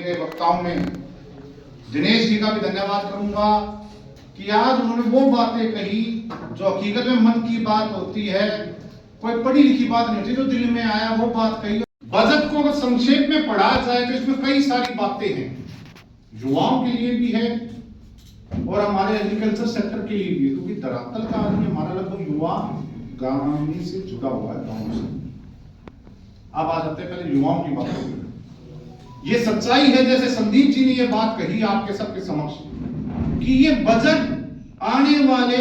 गए वक्ताओं में दिनेश जी का भी धन्यवाद करूंगा कि आज उन्होंने वो बातें कही जो हकीकत में मन की बात होती है, कोई पढ़ी लिखी बात नहीं होती, जो दिल में आया वो बात कही। बजट को अगर संक्षेप में पढ़ा जाए तो इसमें कई सारी बातें हैं, युवाओं के लिए भी है और हमारे एग्रीकल्चर सेक्टर के लिए भी है, क्योंकि धरातल का आदमी हमारा लगभग युवा गांव से जुड़ा हुआ है, गांव से। अब आ जाते हैं पहले युवाओं की बात करें। ये सच्चाई है, जैसे संदीप जी ने ये बात कही आपके सबके समक्ष, कि ये बजट आने वाले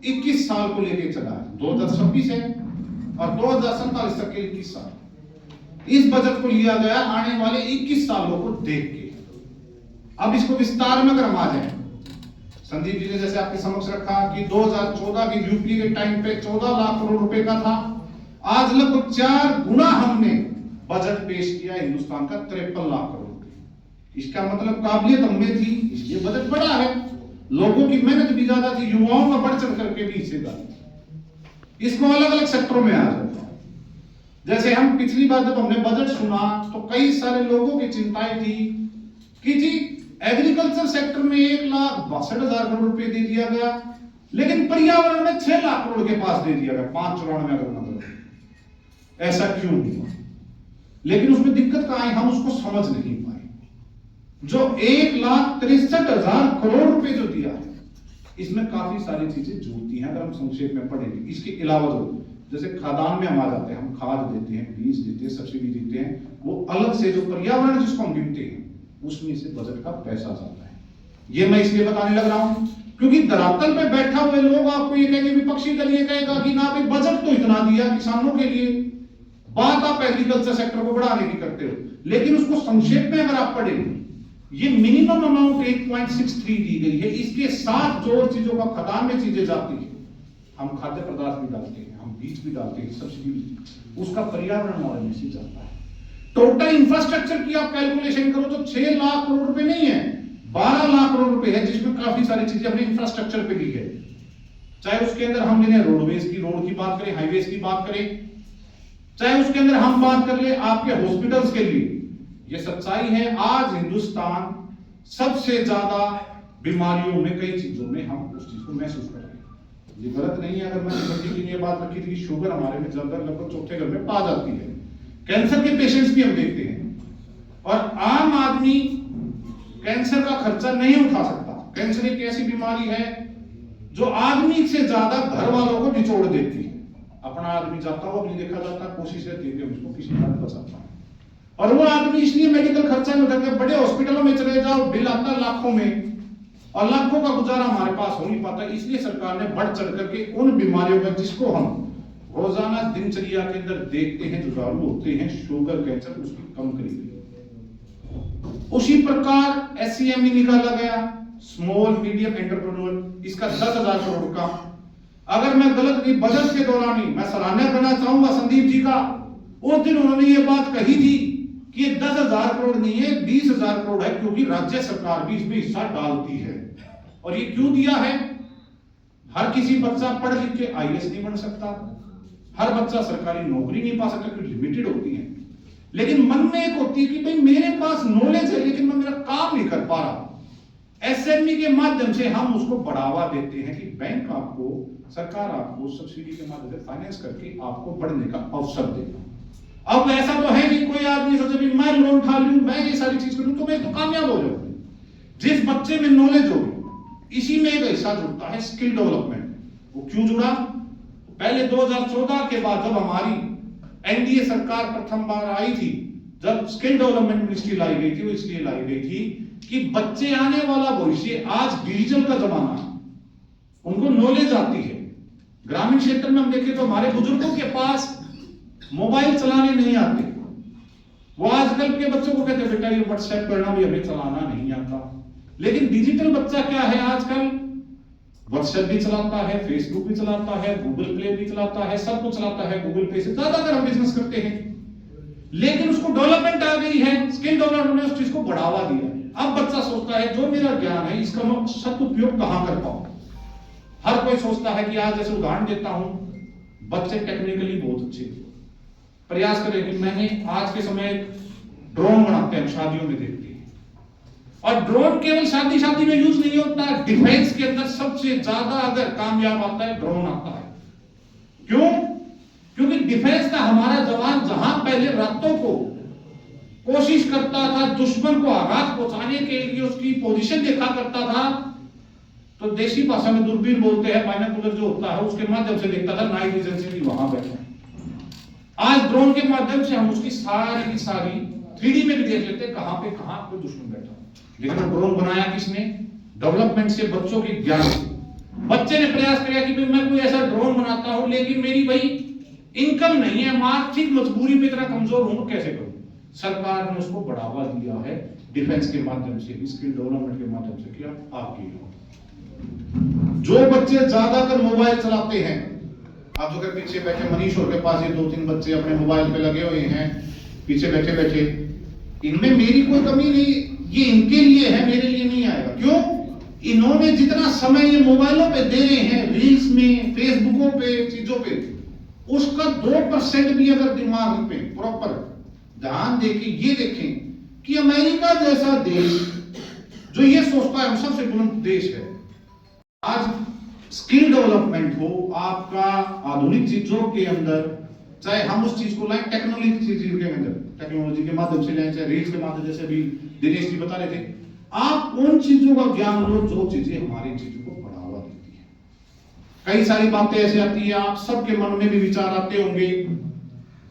21 साल को लेके चला है, 2026 है और 2047 तक के 21 साल। इस बजट को लिया गया आने वाले 21 सालों को देख के। अब इसको विस्तार में अगर हम आ जाए, संदीप जी ने जैसे आपके समक्ष रखा कि 2014 की यूपीए के टाइम पे 14 लाख करोड़ रुपए का था, आज लगभग 4 गुना हमने बजट पेश किया हिंदुस्तान का 53 लाख करोड़ रुपए। इसका मतलब काबिलियत हमें थी, इसलिए बजट बड़ा है, लोगों की मेहनत भी ज्यादा थी, युवाओं का बढ़ चढ़ करके भी हिस्सेदारी थी। इसको अलग अलग सेक्टरों में आ जाता है। जैसे हम पिछली बार जब हमने बजट सुना तो कई सारे लोगों की चिंताएं थी कि जी एग्रीकल्चर सेक्टर में 1,62,000 करोड़ रुपए दे दिया गया, लेकिन पर्यावरण में 6 लाख करोड़ के पास दे दिया गया, 594 अगर मतलब, ऐसा क्यों हुआ? लेकिन उसमें दिक्कत कहां है, हम उसको समझ नहीं पाए। जो 1,63,000 करोड़ रुपए जो दिया है, इसमें काफी सारी चीजें जुड़ती हैं अगर हम संक्षेप में पढ़ेंगे। इसके अलावा जैसे खादान में हम आ जाते हैं, हम खाद देते हैं, बीज देते हैं, सब्सिडी देते हैं, वो अलग से जो पर्यावरण जिसको हम गिनते हैं उसमें से बजट का पैसा जाता है। ये मैं इसलिए बताने लग रहा हूं क्योंकि धरातल पे बैठा हुए लोग आपको ये कहेंगे, विपक्षी दल ये कहेगा कि ना भाई बजट तो इतना दिया किसानों के लिए, बात आप एग्रीकल्चर सेक्टर को बढ़ाने की करते हो, लेकिन उसको संक्षेप में अगर आप पढ़ेंगे, ये मिनिमम अमाउंट 8.63 दी गई है। इसके साथ जो और चीजों का खादान में चीजें जाती है, हम खाद्य पदार्थ भी डालते हैं, हम बीज भी डालते हैं, सब्सिडी भी, उसका पर्यावरण वाले में से जाता है। टोटल इंफ्रास्ट्रक्चर की आप कैलकुलेशन करो तो 6 लाख करोड़ रुपए नहीं है, 12 लाख करोड़ रुपए है, जिसमें काफी सारी चीजें हमने इंफ्रास्ट्रक्चर पे ली है। चाहे उसके अंदर हम जिन्हें रोडवेज की, रोड की बात करें, हाईवेज की बात करें, चाहे उसके अंदर हम बात कर ले आपके हॉस्पिटल्स के लिए। ये सच्चाई है, आज हिंदुस्तान सबसे ज्यादा बीमारियों में, कई चीजों में हम उस चीज को महसूस कर रहे हैं। ये गलत नहीं है। अगर मैंने ये बात रखी थी कि शुगर हमारे में लगभग चौथे घर में पा जाती है, कैंसर के पेशेंट्स भी हम देखते हैं, और आम आदमी कैंसर का खर्चा नहीं उठा सकता। कैंसर एक ऐसी बीमारी है जो आदमी से ज्यादा घर वालों को निचोड़ देती है। अपना आदमी जाता हो नहीं देखा जाता, कोशिश रहती है कि उसको किसी तरह बचाता है, और वो आदमी इसलिए मेडिकल खर्चा नहीं उठाते। बड़े हॉस्पिटलों में चले जाओ, बिल आता लाखों में, और लाखों का गुजारा हमारे पास हो नहीं पाता। इसलिए सरकार ने बढ़ चढ़ करके उन बीमारियों का, जिसको हम रोजाना दिनचर्या के अंदर देखते हैं, जुझारू होते हैं, शुगर, कैंसर, उसकी कम करी गई। उसी प्रकार एससीएमई निकाला गया, स्मॉल मीडियम एंटरप्रेन्योर, इसका 10,000 करोड़ का। अगर मैं गलत नहीं, बजट के दौरान ही मैं सराहना करना चाहूंगा संदीप जी का, उस दिन उन्होंने ये बात कही थी कि ये 10,000 करोड़ नहीं है, 20,000 करोड़ है, क्योंकि राज्य सरकार भी इसमें हिस्सा डालती है। और ये क्यों दिया है? हर किसी बच्चा पढ़ लिख के आईएएस नहीं बन सकता, हर बच्चा सरकारी नौकरी नहीं पा सकता, क्योंकि लिमिटेड होती है। लेकिन मन में एक होती है कि भाई मेरे पास नॉलेज है लेकिन मैं मेरा काम नहीं कर पा रहा। एसएमई के माध्यम से हम उसको बढ़ावा देते हैं कि बैंक आपको, सरकार आपको सब्सिडी के माध्यम से फाइनेंस करके आपको बढ़ने का अवसर देगा। अब ऐसा तो है नहीं कोई आदमी सोचे मैं लोन उठा लूं, मैं ये सारी चीज करूं तो मैं तो कामयाब हो जाऊं। जिस बच्चे में नॉलेज होगी, इसी में एक हिस्सा जुड़ता है स्किल डेवलपमेंट। वो क्यों जुड़ा? पहले 2014 के बाद जब हमारी एनडीए सरकार प्रथम बार आई थी, जब स्किल डेवलपमेंट मिनिस्ट्री लाई गई थी, वो इसलिए लाई गई थी कि बच्चे, आने वाला भविष्य, आज डिजिटल का जमाना है, उनको नॉलेज आती है। ग्रामीण क्षेत्र में हम देखें तो हमारे बुजुर्गों के पास मोबाइल चलाने नहीं आते। वो आजकल के बच्चों को कहते बेटा ये व्हाट्सएप करना भी हमें चलाना नहीं आता। लेकिन डिजिटल बच्चा क्या है, आजकल व्हाट्सएप भी चलाता है, फेसबुक भी चलाता है, गूगल प्ले भी चलाता है, सब कुछ चलाता है। गूगल पे से ज्यादातर हम बिजनेस करते हैं, लेकिन उसको डेवलपमेंट आ गई है, स्किल डेवलपमेंट ने उस चीज को बढ़ावा दिया। अब बच्चा सोचता है जो मेरा ज्ञान है इसका मैं सदुपयोग कहां कर पाऊं। हर कोई सोचता है कि आज जैसे उदाहरण देता हूं, बच्चे टेक्निकली बहुत अच्छे प्रयास करें कि मैंने आज के समय ड्रोन बनाते हैं, शादियों में देखते हैं, और ड्रोन केवल शादी शादी में यूज नहीं होता, डिफेंस के अंदर सबसे ज्यादा अगर कामयाब आता है ड्रोन आता है। क्यों? क्योंकि डिफेंस का हमारा जवान जहां पहले रातों को कोशिश करता था दुश्मन को आघात पहुंचाने के लिए उसकी पोजीशन देखा करता था, तो देसी भाषा में दूरबीन बोलते हैं, बाइनोकुलर जो होता है उसके माध्यम से देखता था नाइट विजन से भी वहां बैठा। आज ड्रोन के माध्यम से हम उसकी सारी की सारी 3D में भी देख लेते हैं कहां पे कहां कोई दुश्मन बैठा। लेकिन वो ड्रोन बनाया किसने? डेवलपमेंट से, बच्चों के ज्ञान से। बच्चे ने प्रयास किया कि मैं कोई ऐसा ड्रोन बनाता हूं, लेकिन मेरी भाई इनकम नहीं है, आर्थिक मजबूरी में इतना कमजोर हूं, कैसे करूं? सरकार ने उसको बढ़ावा दिया है डिफेंस के माध्यम से, स्किल डेवलपमेंट के माध्यम से किया। आपकी जो बच्चे ज्यादातर मोबाइल चलाते हैं, आप जो कर पीछे बैठे मनीष और के पास ये 2-3 बच्चे अपने मोबाइल पे लगे हुए हैं, पीछे बैठे बैठे, इनमें मेरी कोई कमी नहीं, ये इनके लिए है, मेरे लिए नहीं आएगा। क्यों? इन्होंने जितना समय ये मोबाइलों पे दे रहे हैं, रील्स में, फेसबुकों पे, चीजों पे, उसका 2% भी अगर दिमाग पे प्रॉपर ध्यान देके ये देखें कि अमेरिका जैसा देश जो ये सोचता है हम सबसे बुलंद देश है, आज स्किल डेवलपमेंट हो आपका आधुनिक चीजों के अंदर, चाहे हम उस चीज को लाएं टेक्नोलॉजी के अंदर, टेक्नोलॉजी के माध्यम से लाएं, चाहे रील्स के माध्यम, जैसे भी दिनेश जी बता रहे थे, आप उन चीजों का ज्ञान लो जो चीजें हमारी चीजों को बढ़ावा देती है। कई सारी बातें ऐसी आती है, आप सबके मन में भी विचार आते होंगे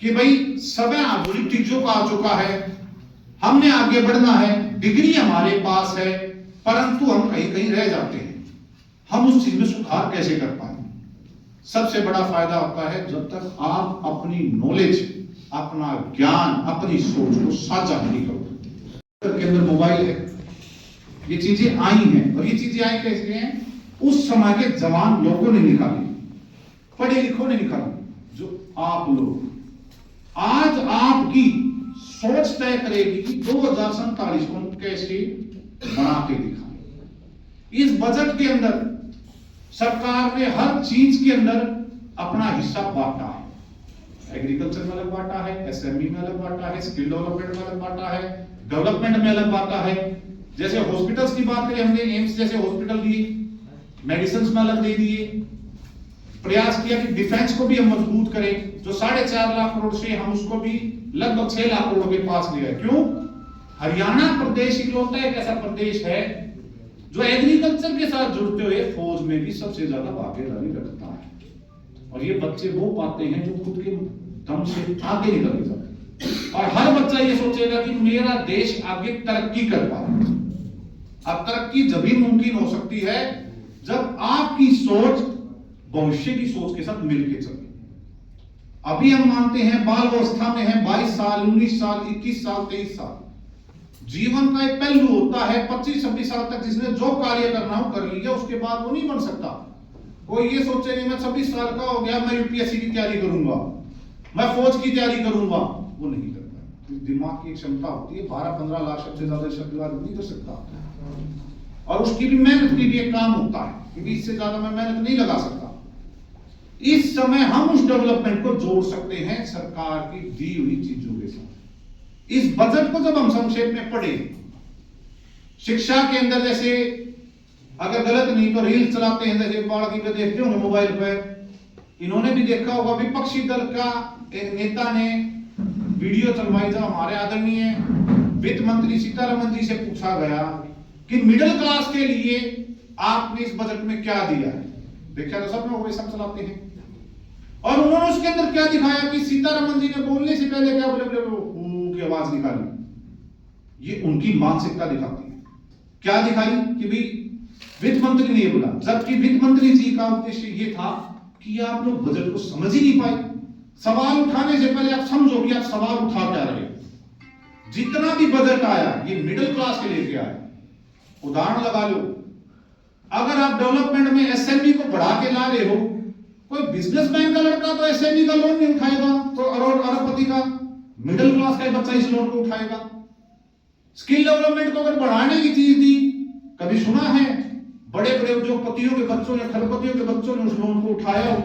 कि भाई समय आधुनिक चीजों का आ चुका है, हमने आगे बढ़ना है, डिग्री हमारे पास है, परंतु हम कहीं कहीं रह जाते हैं, हम उस चीज में सुधार कैसे कर पाए? सबसे बड़ा फायदा होता है जब तक आप अपनी नॉलेज, अपना ज्ञान, अपनी सोच को साझा नहीं करोगे। के अंदर मोबाइल है, ये चीजें आई हैं, और ये चीजें आई कैसे हैं? उस समय के जवान लोगों ने निकाली, पढ़े लिखों ने निकाली। जो आप लोग आज आपकी सोच तय करेगी कि 2047 को कैसे बना के दिखाएं। इस बजट के अंदर सरकार ने हर चीज के अंदर अपना हिस्सा बांटा है। एग्रीकल्चर में अलग बांटा है, एसएमई में अलग बांटा है, स्किल डेवलपमेंट में अलग बांटा है, डेवलपमेंट में अलग बांटा है। जैसे हॉस्पिटल्स की बात करें, हमने एम्स जैसे हॉस्पिटल दिए, मेडिसिन में अलग दे दिए, प्रयास किया कि डिफेंस को भी हम मजबूत करें, जो 4.5 लाख करोड़ से हम उसको भी लगभग 6 लाख करोड़ के पास ले आए। क्यों? हरियाणा प्रदेश इकलौता एक ऐसा प्रदेश है जो एग्रीकल्चर के साथ जुड़ते हुए फौज में भी सबसे ज्यादा भागीदारी रखता है। और ये बच्चे वो पाते हैं जो खुद के दम से आगे निकल जाते हैं, और हर बच्चा ये सोचेगा कि मेरा देश आगे तरक्की कर पाए। अब तरक्की जब मुमकिन हो सकती है जब आपकी सोच भविष्य की सोच के साथ मिलकर चले। अभी हम मानते हैं बाल अवस्था में है, 22 साल, 19 साल, 21 साल, 23 साल, जीवन का एक पहलू होता है। 25-26 साल तक जिसने जो कार्य करना हो कर लिया, उसके बाद वो नहीं बन सकता। कोई ये सोचे नहीं मैं 26 साल का हो गया, मैं यूपीएससी की तैयारी करूंगा, मैं फौज की तैयारी करूंगा, वो नहीं करता। दिमाग की एक क्षमता होती है, 12-15 लाख शब्द से ज्यादा शब्द नहीं कर सकता, और उसकी भी मेहनत के लिए काम होता है, क्योंकि इससे ज्यादा मैं मेहनत नहीं लगा सकता। इस समय हम उस डेवलपमेंट को जोड़ सकते हैं सरकार की दी हुई चीजों के साथ। इस बजट को जब हम संक्षेप में पढ़े, शिक्षा के अंदर जैसे अगर गलत नहीं तो रील्स चलाते हैं, जैसे बालकी पे देखते होंगे मोबाइल पर, इन्होंने भी देखा होगा, विपक्षी दल का एक नेता ने वीडियो चलवाई जब हमारे आदरणीय वित्त मंत्री सीतारमन जी से पूछा गया कि मिडिल क्लास के लिए आपने इस बजट में क्या दिया है। देखा तो सब लोग सब चलाते हैं, और उन्होंने उसके अंदर क्या दिखाया कि सीतारमन जी ने बोलने से पहले क्या बोले, की आवाज निकाली। ये उनकी मानसिकता दिखाती है। क्या दिखाई कि भी वित्त मंत्री ने बोला, जबकि वित्त मंत्री जी का उद्देश्य ये था कि आप लोग बजट को समझ ही नहीं पाए। सवाल उठाने से पहले आप समझो कि आप सवाल उठा क्या रहे। जितना भी बजट आया ये मिडिल क्लास के लेके आया। उदाहरण लगा लो, अगर आप डेवलपमेंट में एसएमई को बढ़ा के ला रहे हो, कोई बिजनेसमैन का लड़का तो एसएमई का लोन नहीं उठाएगा, तो अरबपति का मिडिल क्लास का बच्चा इस लोन को उठाएगा। स्किल डेवलपमेंट को अगर बढ़ाने की चीज दी, कभी सुना है बड़े बड़े उद्योगपतियों के बच्चों ने, खरपतियों के बच्चों ने उस लोन को उठाया हो?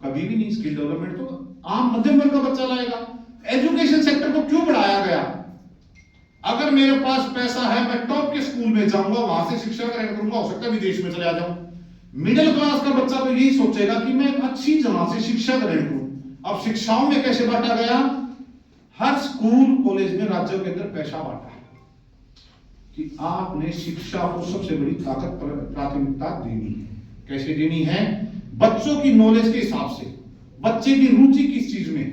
कभी भी नहीं। स्किल डेवलपमेंट तो आम मध्यम वर्ग का बच्चा लाएगा। एजुकेशन सेक्टर को क्यों बढ़ाया गया? अगर मेरे पास पैसा है, मैं टॉप के स्कूल में जाऊंगा, वहां से शिक्षा ग्रहण करूंगा, हो सकता है विदेश में चला जाऊं। मिडिल क्लास का बच्चा तो यही सोचेगा कि मैं अच्छी जगह से शिक्षा ग्रहण करूं। अब शिक्षाओं में कैसे बांटा गया, हर स्कूल कॉलेज में राज्यों के अंदर पैसा बांटा है कि आपने शिक्षा को सबसे बड़ी ताकत प्राथमिकता देनी है। कैसे देनी है, बच्चों की नॉलेज के हिसाब से, बच्चे की रुचि किस चीज में।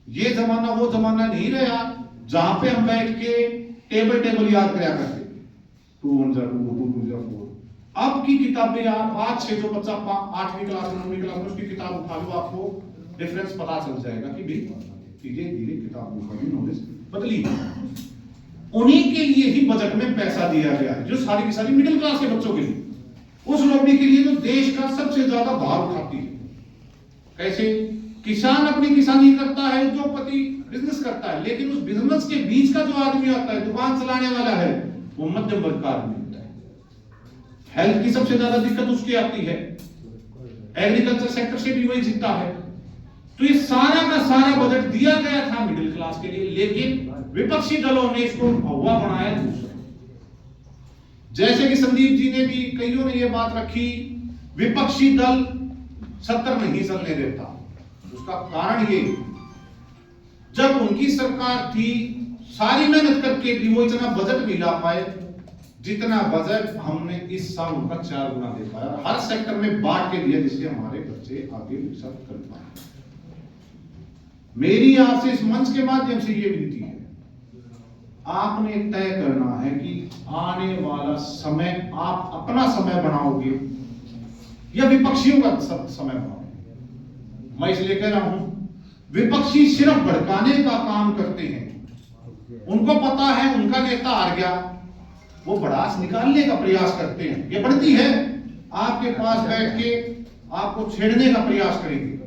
ये जमाना वो जमाना नहीं रहा जहां पे हम बैठ के टेबल याद कराया करते, 2 1 2 2 2 4। अब की किताबें आप आज से जो बच्चा 8वीं क्लास में 9वीं क्लास में उसकी किताब उठा लो, आपको डिफरेंस पता चल जाएगा कि धीरे धीरे किताबों का भी नॉलेज बदली। उन्हीं के लिए ही बजट में पैसा दिया गया है, जो सारी की सारी मिडिल क्लास के बच्चों के लिए, उस लॉबी के लिए जो देश का सबसे ज्यादा भार उठाती है। कैसे, किसान अपनी किसानी करता है, जो पति बिजनेस करता है, लेकिन उस बिजनेस के बीच का जो आदमी होता है, दुकान चलाने वाला है, वो मध्यम वर्ग का आदमी होता है। हेल्थ की सबसे ज्यादा दिक्कत उसकी आती है, एग्रीकल्चर सेक्टर से भी वही जीतता है। तो ये सारा का सारा बजट दिया गया था मिडिल क्लास के लिए, लेकिन विपक्षी दलों ने इसको भगवा बनाया दूसरा। जैसे कि संदीप जी ने भी, कईयों ने ये बात रखी, विपक्षी दल सत्तर नहीं चलने देता। उसका कारण ये, जब उनकी सरकार थी, सारी मेहनत करके भी वो इतना बजट नहीं ला पाए जितना बजट हमने इस साल उनका 4 गुना दे पाया, हर सेक्टर में बांट के दिया, जिससे हमारे बच्चे आगे विकसित कर पाए। मेरी आपसे इस मंच के माध्यम से ये विनती है, आपने तय करना है कि आने वाला समय आप अपना समय बनाओगे या विपक्षियों का समय बनाओगे। मैं इसलिए कह रहा हूं, विपक्षी सिर्फ भड़काने का काम करते हैं। उनको पता है उनका नेता हार गया, वो भड़ास निकालने का प्रयास करते हैं। ये बढ़ती है, आपके पास बैठ के आपको छेड़ने का प्रयास करेंगे,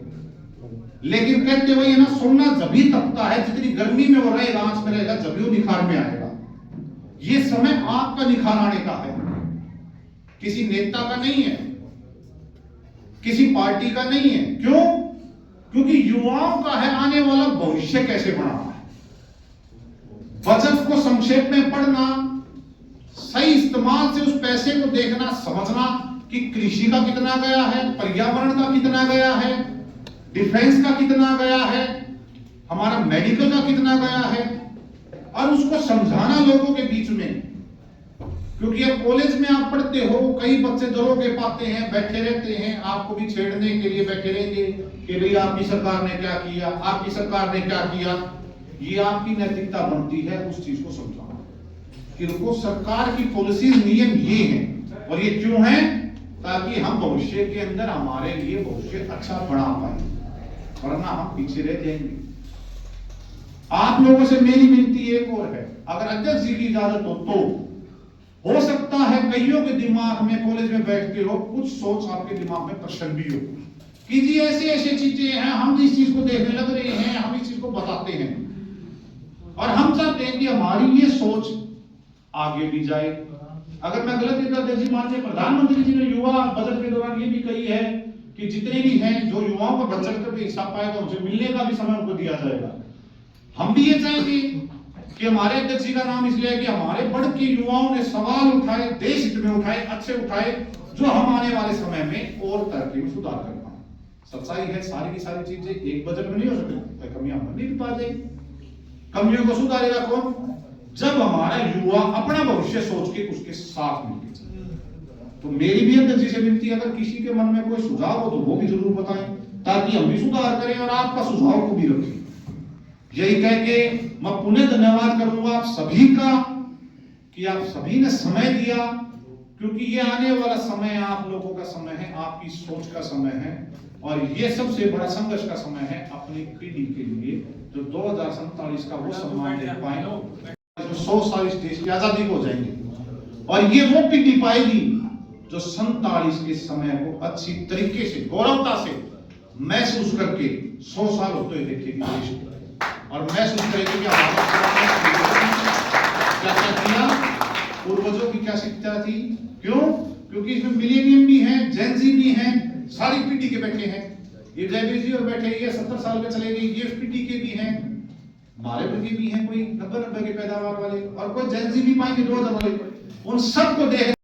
लेकिन कहते हुए ना, सोना जभी तपता है, जितनी गर्मी में वो रहेगा, आंच में रहेगा, जभी वो निखार में आएगा। ये समय आपका निखार आने का है, किसी नेता का नहीं है, किसी पार्टी का नहीं है। क्यों? क्योंकि युवाओं का है आने वाला भविष्य कैसे बनाना है। बजट को संक्षेप में पढ़ना, सही इस्तेमाल से उस पैसे को देखना, समझना कि कृषि का कितना गया है, पर्यावरण का कितना गया है, डिफेंस का कितना गया है, हमारा मेडिकल का कितना गया है, और उसको समझाना लोगों के बीच में। क्योंकि अब कॉलेज में आप पढ़ते हो, कई बच्चे दरोगे पाते हैं, बैठे रहते हैं, आपको भी छेड़ने के लिए बैठे रहेंगे कि भाई आपकी सरकार ने क्या किया, आपकी सरकार ने क्या किया। ये आपकी नैतिकता बनती है उस चीज को समझाना कि रुको, सरकार की पॉलिसीज नियम ये हैं, और ये क्यों हैं, ताकि हम भविष्य के अंदर हमारे लिए भविष्य अच्छा बना पाए, वरना हम पीछे रह जाएंगे। आप लोगों से मेरी विनती एक और है, अगर अध्यक्ष जी की इजाजत हो सकता है कईयों के दिमाग में, कॉलेज में बैठते हो, कुछ सोच आपके दिमाग में प्रश्न भी हो कि जी ऐसी ऐसी चीजें हैं, हम इस चीज को देखने लग रहे हैं, हम इस चीज को बताते हैं, और हम चाहते हैं कि हमारी ये सोच आगे भी जाए। अगर मैं गलत नहीं करता जी, माननीय प्रधानमंत्री जी ने युवा बजट के दौरान ये भी कही है कि जितने भी हैं, जो युवाओं को बजट का हिस्सा पाएगा, उनसे मिलने का भी समय उनको दिया जाएगा। हम भी ये चाहेंगे कि हमारे अध्यक्ष जी का नाम इसलिए है कि हमारे बढ़ के युवाओं ने सवाल उठाए, देश हित में उठाए, अच्छे उठाए, जो हम आने वाले समय में और तरक्की में सुधार कर पाए। सच्चाई है, सारी की सारी चीजें एक बजट में नहीं हो सकती, कमियां बननी भी पा जाएगी। कमियों को सुधारेगा कौन? जब हमारा युवा अपना भविष्य सोच के उसके साथ मिलकर। तो मेरी भी अध्यक्ष जी से विनती है, अगर किसी के मन में कोई सुझाव हो तो वो भी जरूर बताएं, ताकि हम भी सुधार करें और आपका सुझाव को भी रखें। यही कह के मैं पुनः धन्यवाद करूंगा आप सभी का कि आप सभी ने समय दिया, क्योंकि ये आने वाला समय आप लोगों का समय है, आपकी सोच का समय है, और ये सबसे बड़ा संघर्ष का समय है अपनी पीढ़ी के लिए, जो 2047 का वो सम्मान दे पाए, जो 100 साल इस देश की आजादी को हो जाएंगे, और ये वो पीढ़ी पाएगी जो 47 के समय को अच्छी तरीके से, गौरवता से महसूस करके 100 साल होते हुए देखेगी देश को, और महसूस करेगी कि क्या क्या किया, पूर्वजों की क्या शिक्षा थी। क्यों? क्योंकि इसमें मिलेनियम भी हैं, जेनजी भी हैं, सारी पीढ़ी के बैठे हैं। ये जयवीर जी और बैठे, ये 70 साल के चले गए, ये पीढ़ी के भी हैं, हमारे वर्ग के भी हैं, कोई 90 के पैदावार वाले, और कोई जेनजी भी पाएंगे 2000 वाले। उन सबको देख